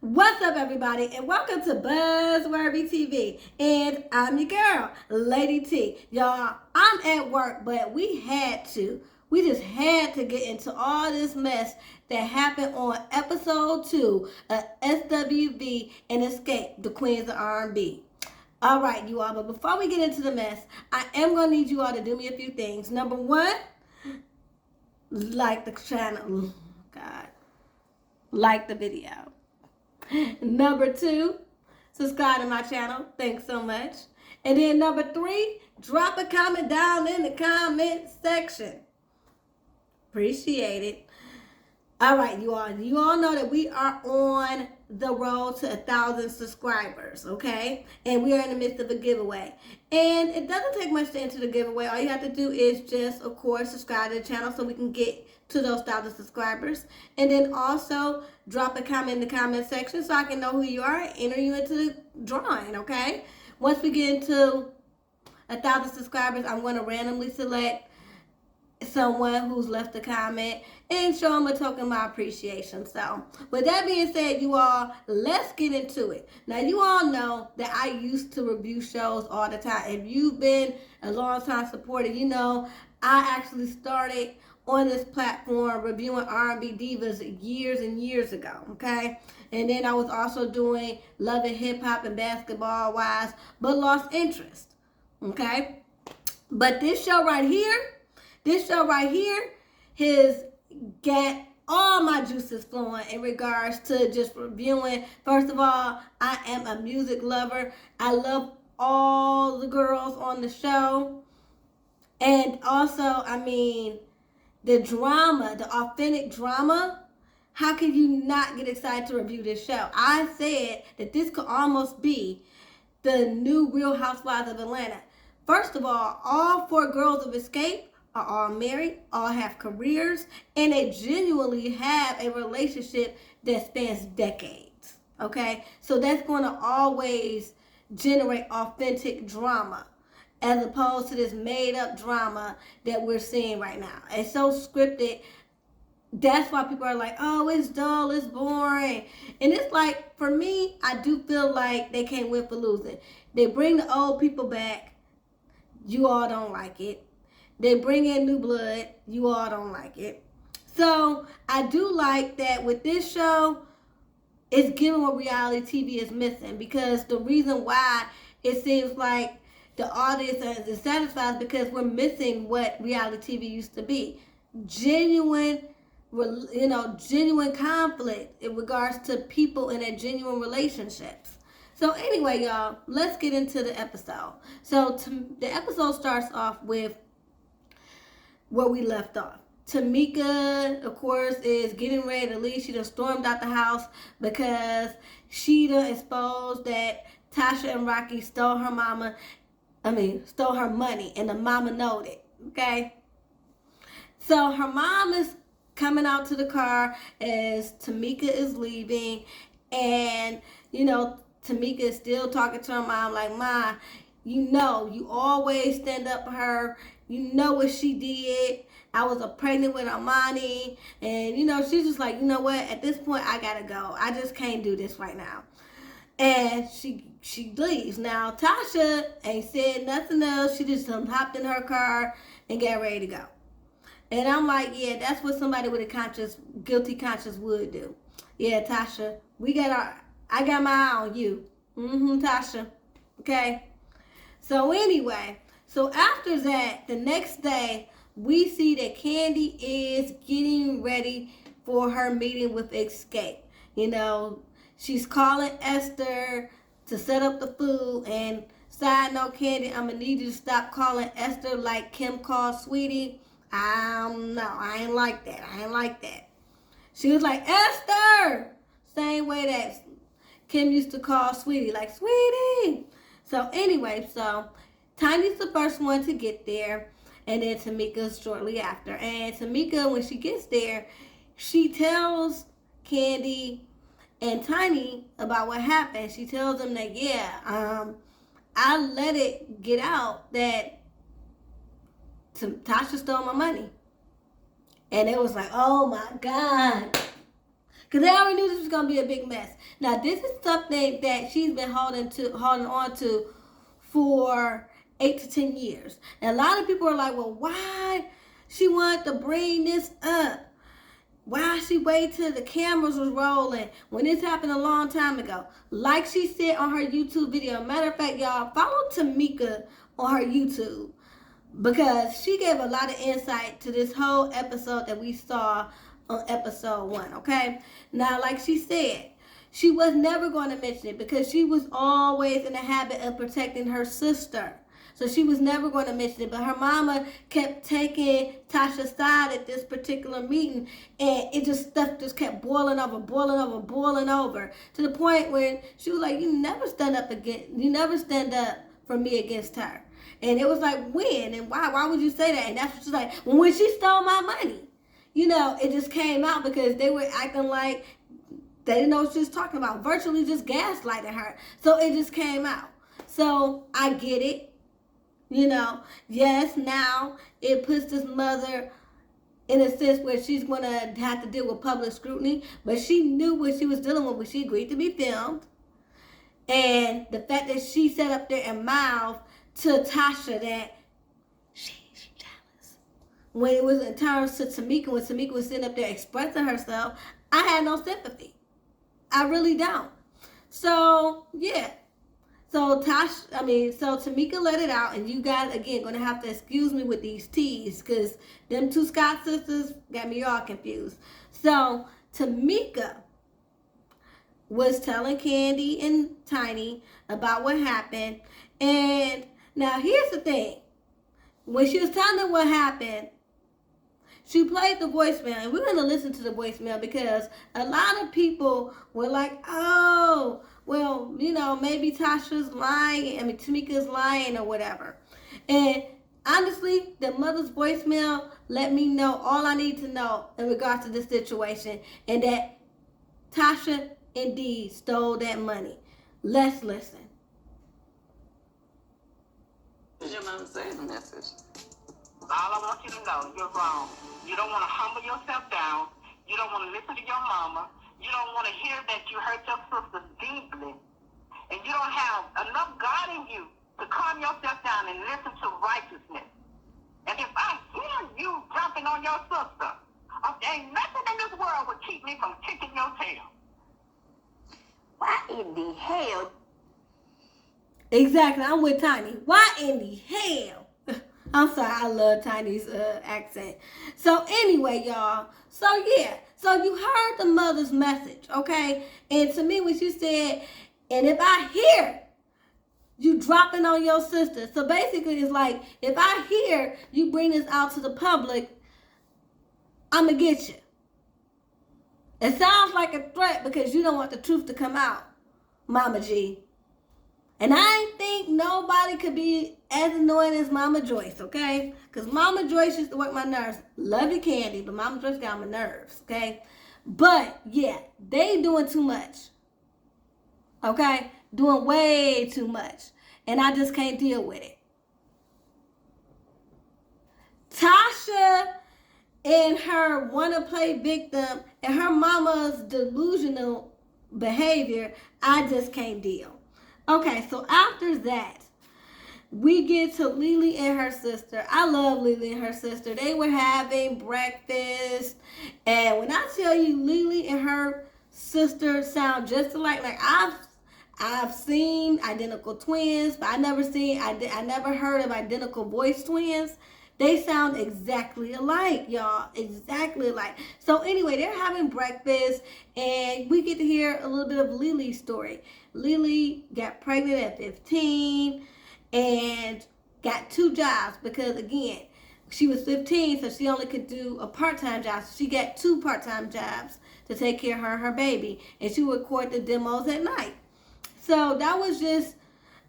What's up, everybody, and welcome to Buzzworthy TV. And I'm your girl, Lady T. Y'all, I'm at work, but we just had to get into all this mess that happened on episode 2 of SWV and Escape, the Queens of R&B. All right, you all, but before we get into the mess, I am going to need you all to do me a few things. Number one, like the channel. God. Like the video. Number 2, subscribe to my channel. Thanks so much. And then number 3, drop a comment down in the comment section. Appreciate it. All right, you all know that we are on the road to 1,000 subscribers, okay? And we are in the midst of a giveaway. And it doesn't take much to enter the giveaway. All you have to do is just, of course, subscribe to the channel so we can get to those 1,000 subscribers. And then also drop a comment in the comment section so I can know who you are and enter you into the drawing, okay? Once we get into 1,000 subscribers, I'm going to randomly select someone who's left a comment and show them a token of my appreciation. So with that being said, you all, let's get into it. Now, you all know that I used to review shows all the time. If you've been a long time supporter, you know I actually started on this platform reviewing R&B divas years and years ago, okay? And then I was also doing Love and Hip Hop and Basketball Wives, but lost interest, okay? But this show right here has got all my juices flowing in regards to just reviewing. First of all, I am a music lover. I love all the girls on the show. And also, I mean, the drama, the authentic drama, how can you not get excited to review this show? I said that this could almost be the new Real Housewives of Atlanta. First of all 4 girls of Escape are all married, all have careers, and they genuinely have a relationship that spans decades, okay? So that's going to always generate authentic drama as opposed to this made-up drama that we're seeing right now. It's so scripted. That's why people are like, oh, it's dull, it's boring. And it's like, for me, I do feel like they can't win for losing. They bring the old people back. You all don't like it. They bring in new blood. You all don't like it. So I do like that with this show, it's giving what reality TV is missing. Because the reason why it seems like the audience is dissatisfied is because we're missing what reality TV used to be. Genuine conflict in regards to people in their genuine relationships. So anyway, y'all, let's get into the episode. So the episode starts off with where we left off. Tamika, of course, is getting ready to leave. She done stormed out the house because she done exposed that Tasha and Rocky stole her money, and the mama knowed it, okay? So her mom is coming out to the car as Tamika is leaving, and, Tamika is still talking to her mom like, Ma, you always stand up for her. You know what she did. I was pregnant with Armani. And, she's just like, you know what? At this point, I got to go. I just can't do this right now. And she leaves. Now, Tasha ain't said nothing else. She just hopped in her car and got ready to go. And I'm like, yeah, that's what somebody with a guilty conscience would do. Yeah, Tasha, I got my eye on you. Tasha. Okay? So anyway, so after that, the next day, we see that Candy is getting ready for her meeting with Escape. She's calling Esther to set up the food. And side note, Candy, I'm going to need you to stop calling Esther like Kim called Sweetie. I don't know. I ain't like that. She was like, Esther! Same way that Kim used to call Sweetie, like, Sweetie. So anyway, so Tiny's the first one to get there, and then Tamika shortly after. And Tamika, when she gets there, she tells Candy and Tiny about what happened. She tells them that, I let it get out that Tasha stole my money. And it was like, oh my God. Because they already knew this was going to be a big mess. Now, this is something that she's been holding on to for 8 to 10 years. And a lot of people are like, well, why she wanted to bring this up? Why she waited till the cameras was rolling when this happened a long time ago? Like she said on her YouTube video. Matter of fact, y'all, follow Tamika on her YouTube, because she gave a lot of insight to this whole episode that we saw on episode 1, okay? Now, like she said, she was never going to mention it because she was always in the habit of protecting her sister. So she was never going to mention it. But her mama kept taking Tasha's side at this particular meeting, and stuff just kept boiling over, to the point where she was like, you never stand up for me against her. And it was like, when and why would you say that? And that's what she's like, when she stole my money. It just came out because they were acting like they didn't know what she was talking about, virtually just gaslighting her. So it just came out. So I get it. Yes, now it puts this mother in a sense where she's going to have to deal with public scrutiny, but she knew what she was dealing with when she agreed to be filmed. And the fact that she sat up there and mouthed to Tasha that she's jealous. When it was in terms to Tamika, when Tamika was sitting up there expressing herself, I had no sympathy. I really don't. So, yeah. So Tamika let it out, and you guys, again, going to have to excuse me with these T's, because them two Scott sisters got me all confused. So Tamika was telling Candy and Tiny about what happened, and now here's the thing. When she was telling them what happened, she played the voicemail, and we're going to listen to the voicemail because a lot of people were like, oh, well, maybe Tasha's lying. Tamika's lying or whatever. And honestly, the mother's voicemail let me know all I need to know in regards to this situation, and that Tasha indeed stole that money. Let's listen. What did your mom say in the message? All I want you to know, you're wrong. You don't want to humble yourself down. You don't want to listen to your mama. You don't want to hear that you hurt your sister deeply. And you don't have enough God in you to calm yourself down and listen to righteousness. And if I hear you jumping on your sister, there ain't nothing in this world would keep me from kicking your tail. Why in the hell? Exactly, I'm with Tiny. Why in the hell? I'm sorry, I love Tiny's accent. So anyway, y'all. So yeah, so you heard the mother's message, okay? And to me, when she said, and if I hear you dropping on your sister, so basically it's like, if I hear you bring this out to the public, I'm gonna get you. It sounds like a threat because you don't want the truth to come out, Mama G. And I ain't think nobody could be as annoying as Mama Joyce, okay? Because Mama Joyce used to work my nerves. Love you, Candy, but Mama Joyce got my nerves, okay? But, yeah, they doing too much, okay? Doing way too much. And I just can't deal with it. Tasha and her wanna-play victim and her mama's delusional behavior, I just can't deal. Okay, so after that, we get to Lily and her sister. I love Lily and her sister. They were having breakfast. And when I tell you Lily and her sister sound just alike, like I've seen identical twins, but I never heard of identical voice twins. They sound exactly alike, y'all. Exactly alike. So anyway, they're having breakfast, and we get to hear a little bit of Lily's story. Lily got pregnant at 15 and got 2 jobs because, again, she was 15, so she only could do a part-time job. So she got 2 part-time jobs to take care of her and her baby, and she would record the demos at night. So that was just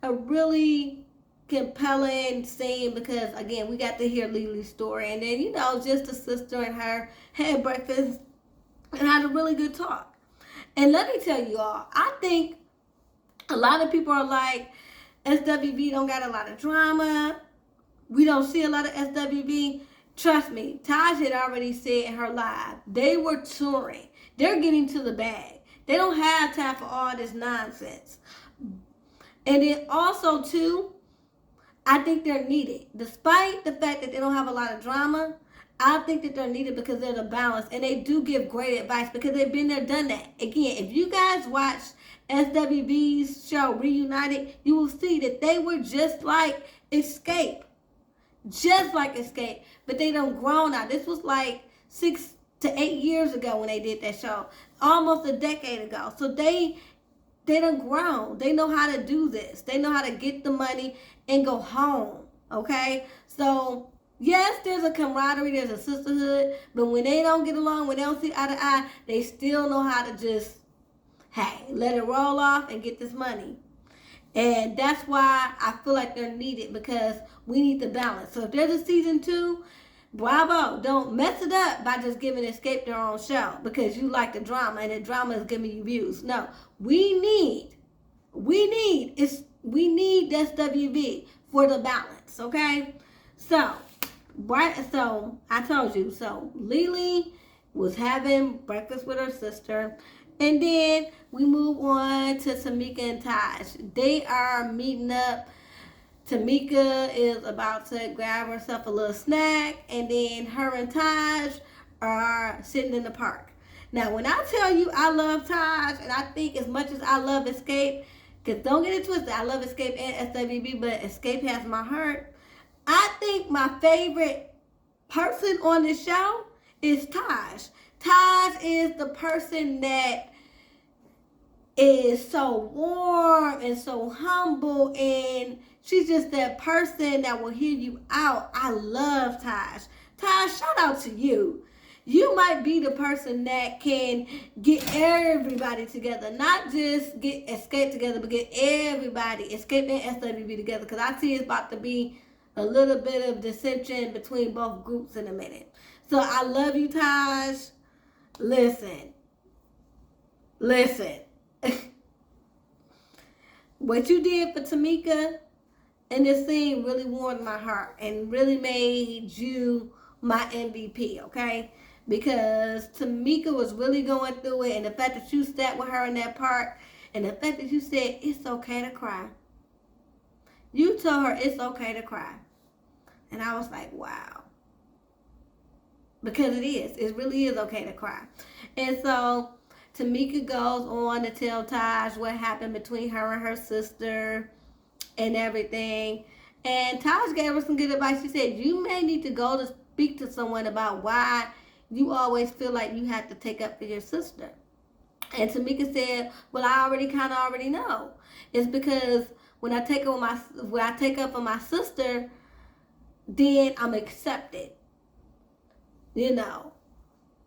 a really compelling scene because, again, we got to hear Lily's story. And then, just the sister and her had breakfast and had a really good talk. And let me tell you all, I think a lot of people are like, SWV don't got a lot of drama. We don't see a lot of SWV. Trust me, Taj had already said in her live, they were touring. They're getting to the bag. They don't have time for all this nonsense. And then also, too, I think they're needed. Despite the fact that they don't have a lot of drama, I think that they're needed because they're the balance. And they do give great advice because they've been there, done that. Again, if you guys watch SWV's show, Reunited, you will see that they were just like Escape. Just like Escape. But they done grown now. This was like 6 to 8 years ago when they did that show. Almost a decade ago. So they done grown. They know how to do this. They know how to get the money and go home. Okay? So, yes, there's a camaraderie. There's a sisterhood. But when they don't get along, when they don't see eye to eye, they still know how to just, hey, let it roll off and get this money. And that's why I feel like they're needed because we need the balance. So if there's a season 2, bravo. Don't mess it up by just giving Escape their own show because you like the drama and the drama is giving you views. No, we need SWV for the balance, okay? So I told you. So Lily was having breakfast with her sister. And then we move on to Tamika and Taj. They are meeting up. Tamika is about to grab herself a little snack. And then her and Taj are sitting in the park. Now, when I tell you I love Taj, and I think as much as I love Escape, because don't get it twisted, I love Escape and SWV, but Escape has my heart. I think my favorite person on the show is Taj. Taj is the person that is so warm and so humble, and she's just that person that will hear you out. I love Taj. Taj, shout out to you. You might be the person that can get everybody together, not just get Escape together, but get everybody, Escape and SWV together, because I see it's about to be a little bit of dissension between both groups in a minute. So I love you, Taj. Listen. What you did for Tamika in this scene really warmed my heart and really made you my MVP, okay? Because Tamika was really going through it, and the fact that you sat with her in that park, and the fact that you said it's okay to cry. You told her it's okay to cry. And I was like, wow. Because it is. It really is okay to cry. And so Tamika goes on to tell Taj what happened between her and her sister and everything. And Taj gave her some good advice. She said, you may need to go to speak to someone about why you always feel like you have to take up for your sister. And Tamika said, well, I already know. It's because when I take up for my sister, then I'm accepted.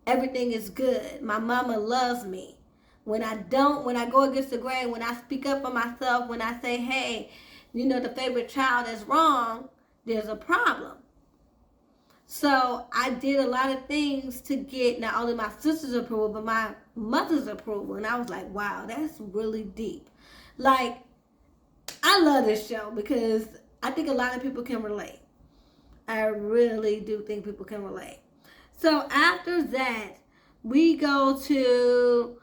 Everything is good. My mama loves me. When I go against the grain, when I speak up for myself, when I say, hey, the favorite child is wrong, there's a problem. So I did a lot of things to get not only my sister's approval, but my mother's approval. And I was like, wow, that's really deep. Like, I love this show because I think a lot of people can relate. I really do think people can relate. So after that, we go to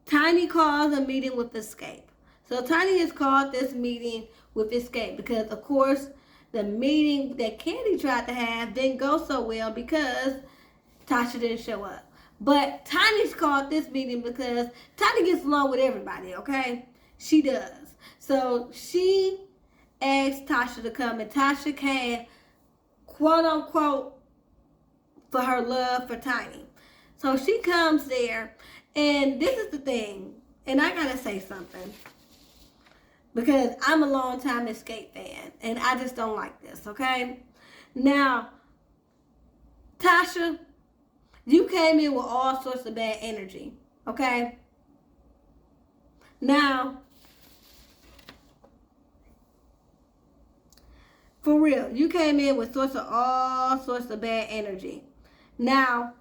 Tiny calls a meeting with Escape. So Tiny has called this meeting with Escape because, of course, the meeting that Candy tried to have didn't go so well because Tasha didn't show up. But Tiny's called this meeting because Tiny gets along with everybody, okay? She does. So she asked Tasha to come, and Tasha came, quote unquote, for her love for Tiny. So she comes there, and this is the thing, and I gotta say something, because I'm a long-time Escape fan, and I just don't like this, okay? Now, Tasha, you came in with all sorts of bad energy, okay? Now, for real, you came in with all sorts of bad energy. Now,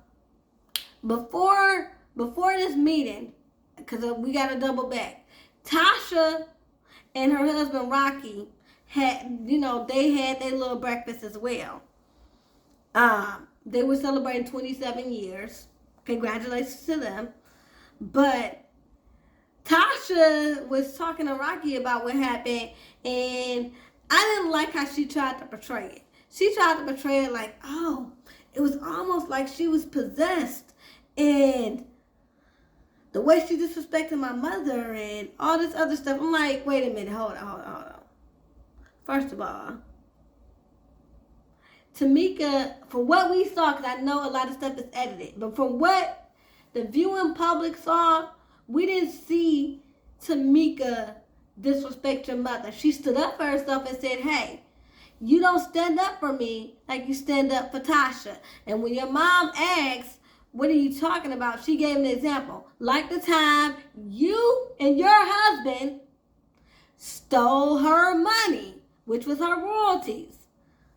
before this meeting, because we got to double back, Tasha and her husband Rocky had, they had their little breakfast as well. They were celebrating 27 years. Congratulations to them. But Tasha was talking to Rocky about what happened, and I didn't like how she tried to portray it. She tried to portray it like, oh, it was almost like she was possessed, and the way she disrespected my mother and all this other stuff. I'm like, wait a minute, hold on. First of all, Tamika, for what we saw, because I know a lot of stuff is edited, but from what the viewing public saw, we didn't see Tamika disrespect your mother. She stood up for herself and said, hey, you don't stand up for me like you stand up for Tasha. And when your mom asks, what are you talking about? She gave an example. Like the time you and your husband stole her money, which was her royalties.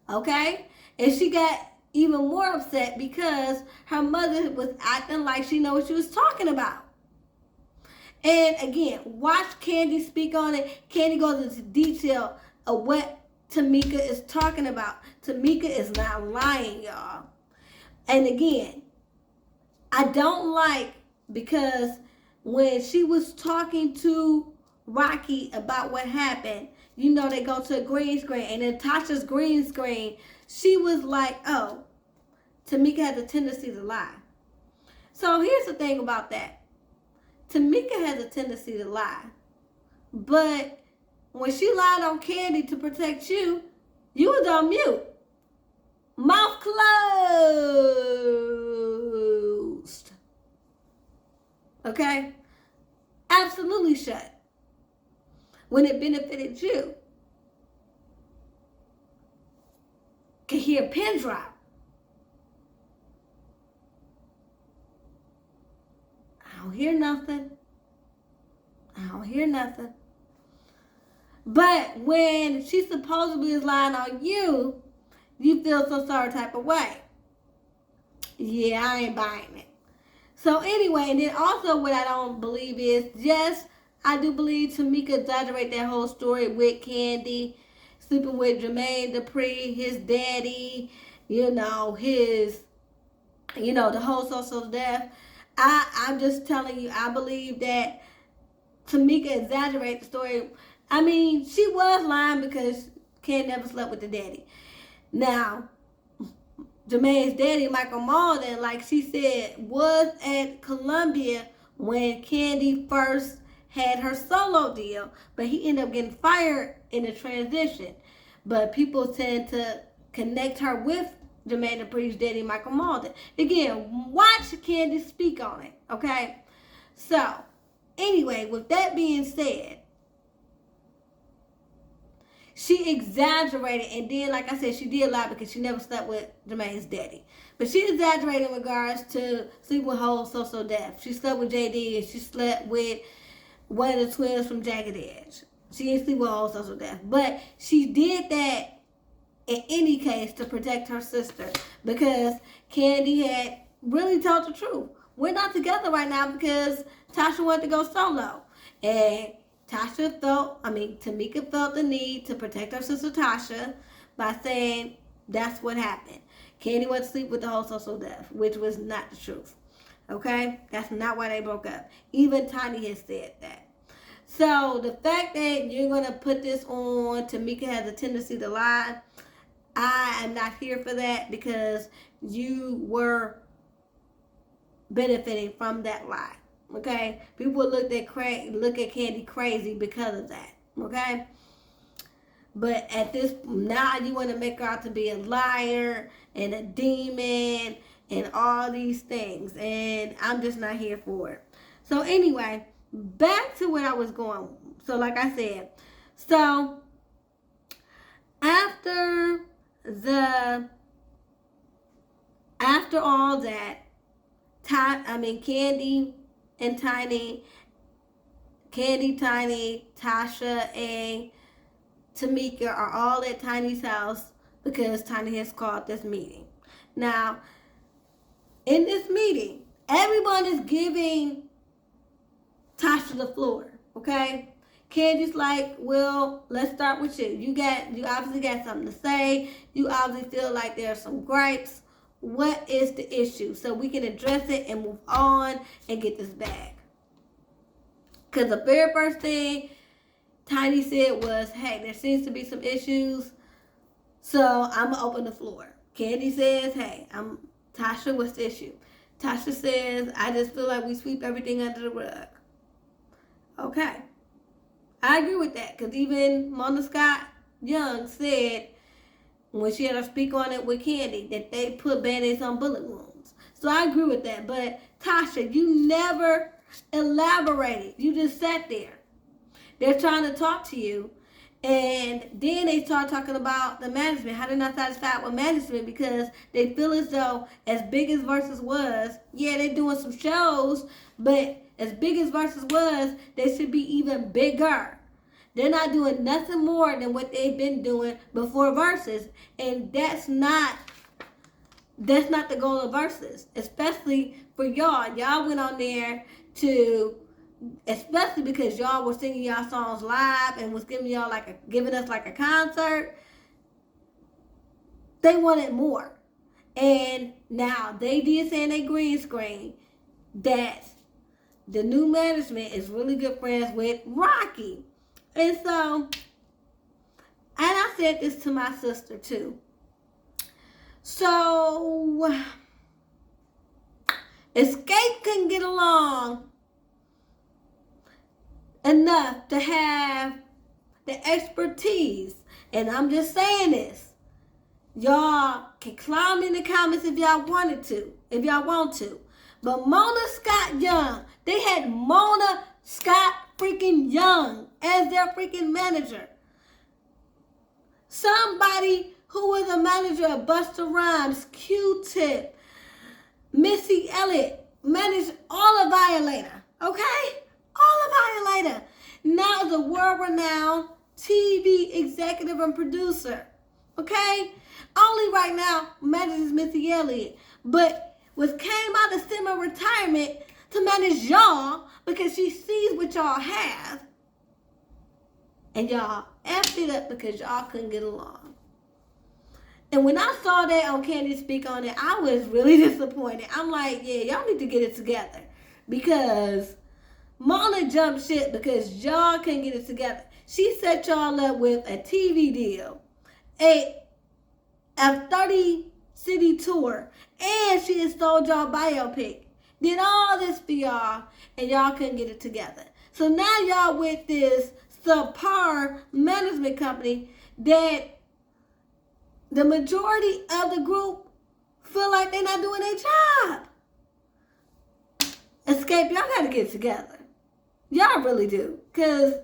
Okay? And she got even more upset because her mother was acting like she knew what she was talking about. And again, watch Kandi speak on it. Kandi goes into detail of what Tamika is talking about. Tamika is not lying, y'all. And again, I don't like, because when she was talking to Rocky about what happened, they go to a green screen, and in Tasha's green screen, she was like, oh, Tamika has a tendency to lie. So here's the thing about that. Tamika has a tendency to lie. But when she lied on Kandi to protect you, you was on mute. Mouth closed. Okay? Absolutely shut. When it benefited you. Could hear a pin drop. I don't hear nothing. But when she supposedly is lying on you, you feel some sort of type of way. Yeah, I ain't buying it. So anyway, and then also what I don't believe is, yes, I do believe Tamika exaggerated that whole story with Kandi, sleeping with Jermaine Dupri, his daddy, the whole social death. I'm just telling you, I believe that Tamika exaggerated the story. I mean, she was lying because Kandi never slept with the daddy. Now, Jermaine's daddy, Michael Malden, like she said, was at Columbia when Kandi first had her solo deal, but he ended up getting fired in the transition. But people tend to connect her with Jermaine Dupri's daddy, Michael Malden. Again, watch Kandi speak on it, okay? So, anyway, with that being said, she exaggerated, and then, like I said, she did lie because she never slept with Jermaine's daddy. But she exaggerated in regards to sleeping with whole social death. She slept with JD, and she slept with one of the twins from Jagged Edge. She didn't sleep with whole social death. But she did that in any case to protect her sister, because Kandi had really told the truth. We're not together right now because Tasha wanted to go solo. And Tamika felt the need to protect her sister Tasha by saying that's what happened. Kandi went to sleep with the whole social death, which was not the truth. Okay? That's not why they broke up. Even Tiny has said that. So the fact that you're going to put this on, Tamika has a tendency to lie, I am not here for that, because you were benefiting from that lie. Okay? People look at Kandi crazy because of that. Okay? But now you want to make her out to be a liar and a demon and all these things. And I'm just not here for it. So anyway, back to where I was going. So like I said, after all that, Kandi and Tiny Candy, Tiny, Tasha, and Tamika are all at Tiny's house because Tiny has called this meeting. Now, in this meeting, everyone is giving Tasha the floor, okay? Candy's like, well, let's start with you. You obviously got something to say. You obviously feel like there are some gripes. What is the issue? So we can address it and move on and get this back. Because the very first thing Tiny said was, hey, there seems to be some issues, so I'm going to open the floor. Candy says, hey, Tasha, what's the issue? Tasha says, I just feel like we sweep everything under the rug. Okay. I agree with that, because even Mona Scott Young said, when she had her speak on it with Candy, that they put Band-Aids on bullet wounds. So I agree with that. But Tasha, you never elaborated. You just sat there. They're trying to talk to you. And then they start talking about the management, how they're not satisfied with management because they feel as though as big as Versus was, yeah, they're doing some shows, but as big as Versus was, they should be even bigger. They're not doing nothing more than what they've been doing before Versus. And that's not the goal of Versus, especially for y'all. Y'all went on there to, especially because y'all were singing y'all songs live and was giving us like a concert. They wanted more. And now they did say in a green screen that the new management is really good friends with Rocky. And so, and I said this to my sister too. So, Escape couldn't get along enough to have the expertise. And I'm just saying this. Y'all can climb in the comments if y'all want to. But Mona Scott Young, they had Mona Scott freaking Young as their freaking manager. Somebody who was a manager of Busta Rhymes, Q-Tip, Missy Elliott, managed all of Violator, okay? All of Violator. Now is a world-renowned TV executive and producer, okay? Only right now manages Missy Elliott, but came out of semi-retirement to manage y'all because she sees what y'all have, and y'all effed it up because y'all couldn't get along. And when I saw that on Candy Speak on it, I was really disappointed. I'm like, yeah, y'all need to get it together because Mona jumped ship because y'all couldn't get it together. She set y'all up with a TV deal, a 30-city tour, and she installed y'all biopic. Did all this for y'all, and y'all couldn't get it together. So now y'all with this subpar management company that the majority of the group feel like they're not doing their job. Escape, y'all gotta get it together. Y'all really do. Because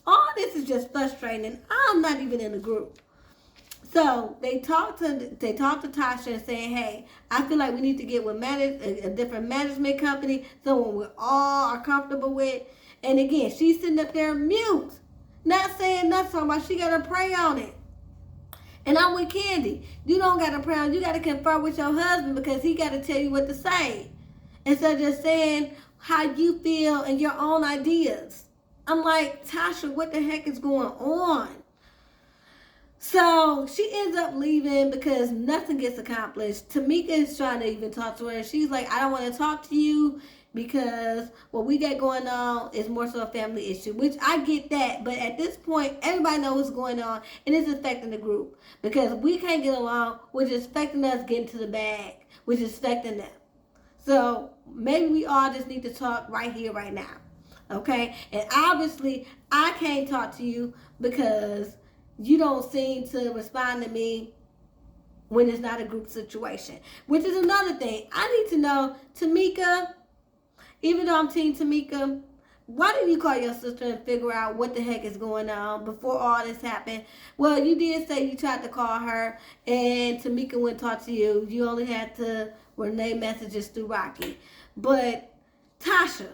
all this is just frustrating, and I'm not even in the group. So they talked to Tasha and saying, hey, I feel like we need to get with a different management company, someone we all are comfortable with. And again, she's sitting up there mute, not saying nothing about she got to pray on it. And I'm with Candy. You don't got to pray on it. You got to confer with your husband because he got to tell you what to say. Instead of just saying how you feel and your own ideas. I'm like, Tasha, what the heck is going on? So she ends up leaving because nothing gets accomplished. Tamika is trying to even talk to her. And she's like, I don't want to talk to you because what we got going on is more so a family issue, which I get that. But at this point, everybody knows what's going on, and it's affecting the group because we can't get along, which is affecting us getting to the bag, which is affecting them. So maybe we all just need to talk right here, right now. Okay? And obviously, I can't talk to you because you don't seem to respond to me when it's not a group situation. Which is another thing. I need to know, Tamika, even though I'm Team Tamika, why didn't you call your sister and figure out what the heck is going on before all this happened? Well, you did say you tried to call her and Tamika wouldn't talk to you. You only had to relay messages through Rocky. But Tasha,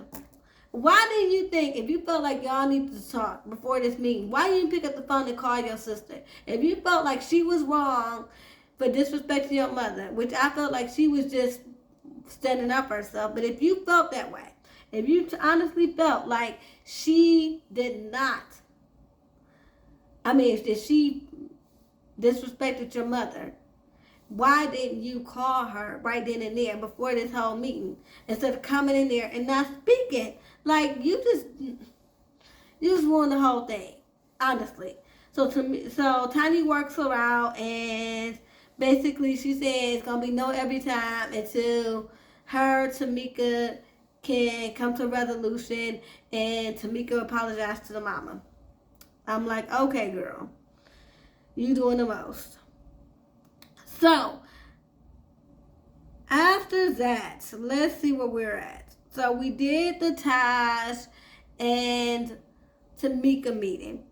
Why didn't you think, if you felt like y'all needed to talk before this meeting, why didn't you pick up the phone and call your sister? If you felt like she was wrong for disrespecting your mother, which I felt like she was just standing up for herself, but if you felt that way, if you honestly felt like she did not, that she disrespected your mother, why didn't you call her right then and there before this whole meeting instead of coming in there and not speaking? Like you just ruined the whole thing, honestly. So Tiny works her out, and basically she says it's gonna be no every time until Tamika can come to a resolution, and Tamika apologized to the mama. I'm like, okay, girl, you doing the most. So after that, let's see where we're at. So we did the Taj and Tamika meeting.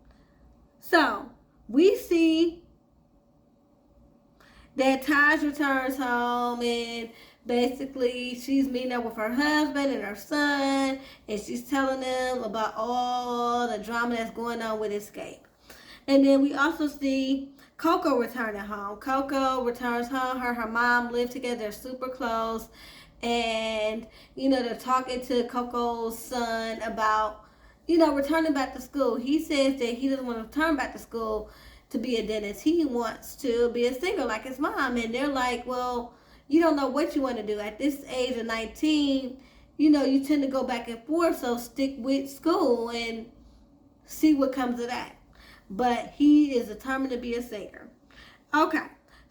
So we see that Taj returns home, and basically she's meeting up with her husband and her son, and she's telling them about all the drama that's going on with Escape. And then we also see Coco returning home. Coco returns home. Her and her mom live together. They're super close. And, they're talking to Coco's son about, returning back to school. He says that he doesn't want to return back to school to be a dentist. He wants to be a singer like his mom. And they're like, well, you don't know what you want to do. At this age of 19, you tend to go back and forth. So stick with school and see what comes of that. But he is determined to be a singer. Okay.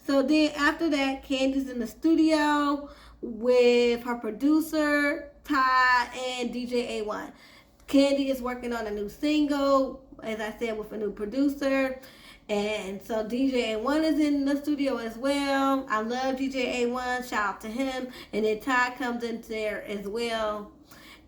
So then after that, Candy's in the studio with her producer, Ty, and DJ A1. Candy is working on a new single, as I said, with a new producer. And so DJ A1 is in the studio as well. I love DJ A1. Shout out to him. And then Ty comes in there as well.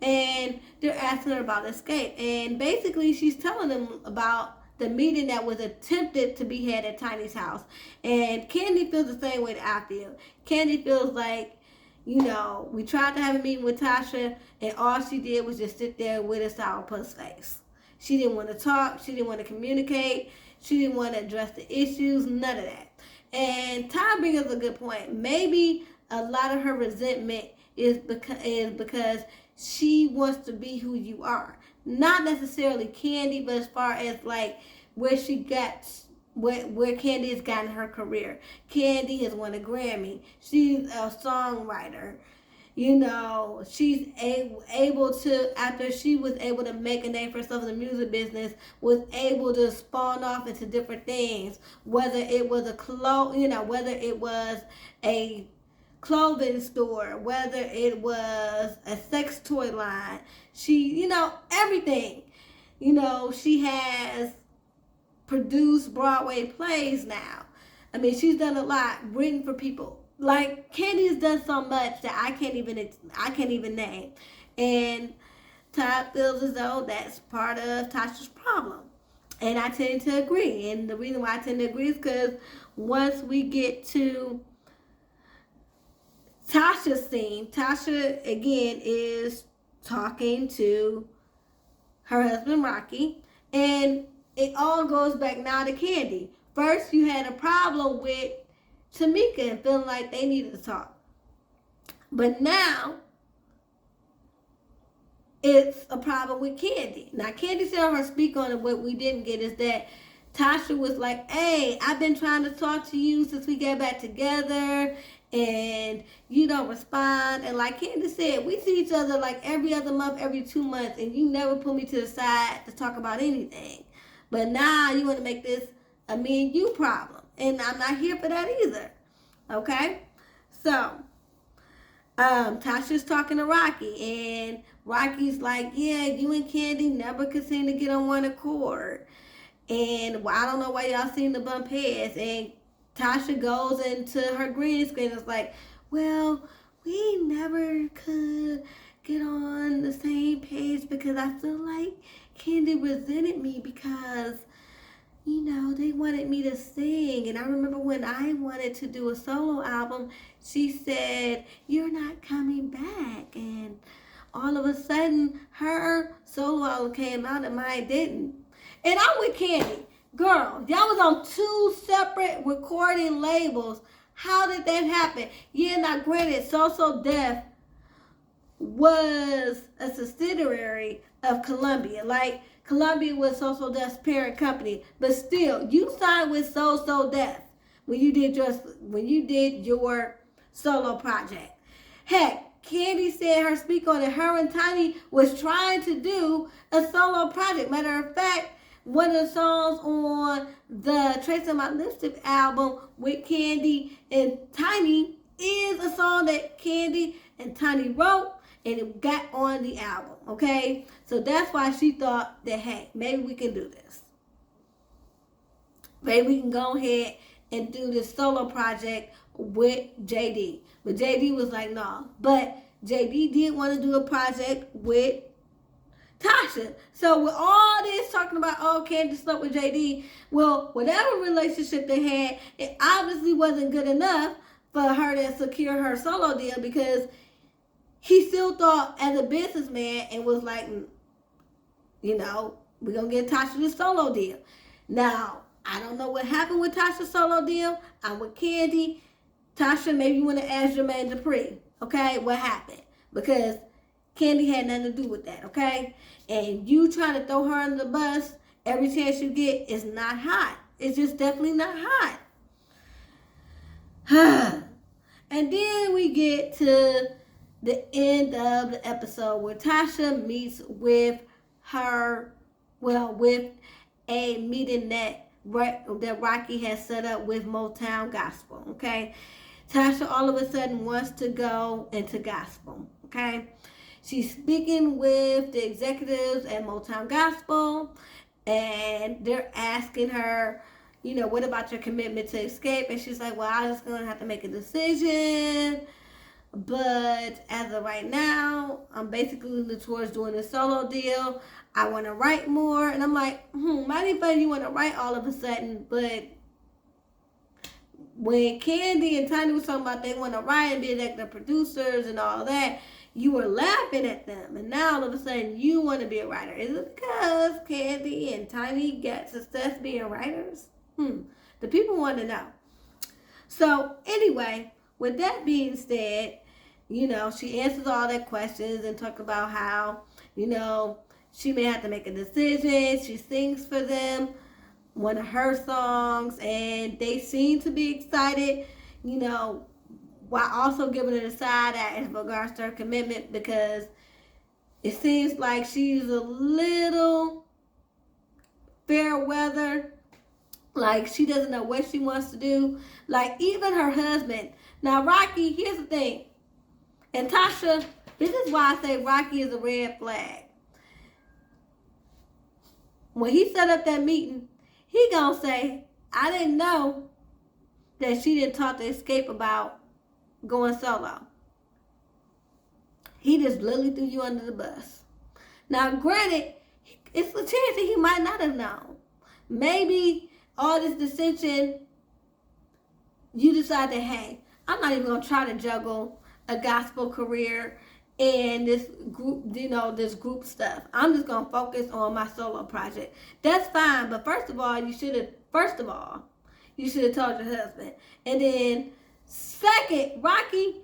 And they're asking her about Escape. And basically, she's telling them about the meeting that was attempted to be had at Tiny's house. And Candy feels the same way that I feel. Candy feels like, we tried to have a meeting with Tasha, and all she did was just sit there with a sourpuss face. She didn't want to talk. She didn't want to communicate. She didn't want to address the issues. None of that. And Ty brings up a good point. Maybe a lot of her resentment is because she wants to be who you are. Not necessarily Candy, but as far as like where she got, where Candy has gotten her career. Candy has won a Grammy. She's a songwriter. She's able to, after she was able to make a name for herself in the music business, was able to spawn off into different things. Whether it was whether it was a clothing store, whether it was a sex toy line. She, everything. She has produced Broadway plays now. She's done a lot, written for people. Like Candy's done so much that I can't even name. And Todd feels as though that's part of Tasha's problem. And I tend to agree. And the reason why I tend to agree is because once we get to Tasha's scene, Tasha again is talking to her husband Rocky, and it all goes back now to Candy. First, you had a problem with Tamika and feeling like they needed to talk, but now it's a problem with Candy. Now, Candy said on her speak on it, what we didn't get is that Tasha was like, hey, I've been trying to talk to you since we got back together, and you don't respond. And like Candy said, we see each other like every other month, every 2 months, and you never put me to the side to talk about anything. But now you want to make this a me and you problem. And I'm not here for that either. Okay? So, Tasha's talking to Rocky, and Rocky's like, yeah, you and Candy never could seem to get on one accord. And I don't know why y'all seem to bump heads. And Tasha goes into her green screen and is like, well, we never could get on the same page because I feel like Candy resented me because, they wanted me to sing. And I remember when I wanted to do a solo album, she said, you're not coming back. And all of a sudden her solo album came out and mine didn't. And I'm with Candy. Girl, y'all was on 2 separate recording labels. How did that happen? Yeah, now granted, So Def was a subsidiary of Columbia. Like, Columbia was So Def's parent company. But still, you signed with So Def when you did your solo project. Heck, Candy said her speak on it. Her and Tiny was trying to do a solo project. Matter of fact, one of the songs on the Trace on My Lipstick album with Candy and Tiny is a song that Candy and Tiny wrote, and it got on the album, okay? So that's why she thought that, hey, maybe we can do this. Maybe we can go ahead and do this solo project with JD. But JD was like, no. But JD did want to do a project with Tasha. So with all this talking about, oh, Candy slept with JD, well, whatever relationship they had, it obviously wasn't good enough for her to secure her solo deal, because he still thought as a businessman and was like, we're going to get Tasha the solo deal. Now, I don't know what happened with Tasha's solo deal. I'm with Candy. Tasha, maybe you want to ask Jermaine Dupri, okay? What happened? Because Candy had nothing to do with that, okay? And you trying to throw her under the bus every chance you get is not hot. It's just definitely not hot. And then we get to the end of the episode where Tasha meets with with a meeting that Rocky has set up with Motown Gospel, okay? Tasha all of a sudden wants to go into gospel, okay? She's speaking with the executives at Motown Gospel, and they're asking her, what about your commitment to Escape? And she's like, well, I'm just going to have to make a decision. But as of right now, I'm basically leaning towards doing a solo deal. I want to write more. And I'm like, mighty funny you want to write all of a sudden. But when Candy and Tiny was talking about they want to write and be like the producers and all that, you were laughing at them. And now all of a sudden you want to be a writer. Is it because Candy and Tiny got success being writers? The people want to know. So anyway, with that being said, she answers all their questions and talk about how, she may have to make a decision. She sings for them one of her songs, and they seem to be excited, while also giving her the side eye in regards to her commitment, because it seems like she's a little fair weather. Like, she doesn't know what she wants to do. Like, even her husband. Now, Rocky, here's the thing. And Tasha, this is why I say Rocky is a red flag. When he set up that meeting, he gonna say, I didn't know that she didn't talk to Escape about going solo. He just literally threw you under the bus. Now, granted, it's a chance that he might not have known. Maybe all this dissension, you decide that, hey, I'm not even going to try to juggle a gospel career and this group, this group stuff. I'm just going to focus on my solo project. That's fine, but first of all, you should have told your husband. And then, second, Rocky,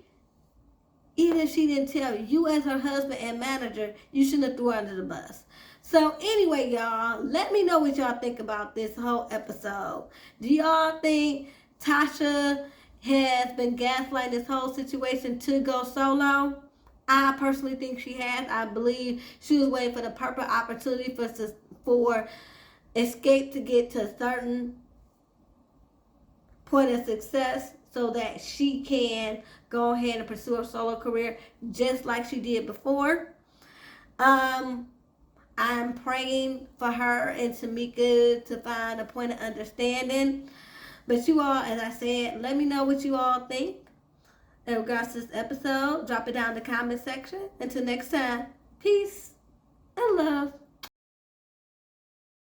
even if she didn't tell you as her husband and manager, you shouldn't have threw her under the bus. So anyway, y'all, let me know what y'all think about this whole episode. Do y'all think Tasha has been gaslighting this whole situation to go solo? I personally think she has. I believe she was waiting for the perfect opportunity for Escape to get to a certain point of success so that she can go ahead and pursue her solo career just like she did before. I'm praying for her and Tamika to find a point of understanding. But you all, as I said, let me know what you all think in regards to this episode. Drop it down in the comment section. Until next time, peace and love.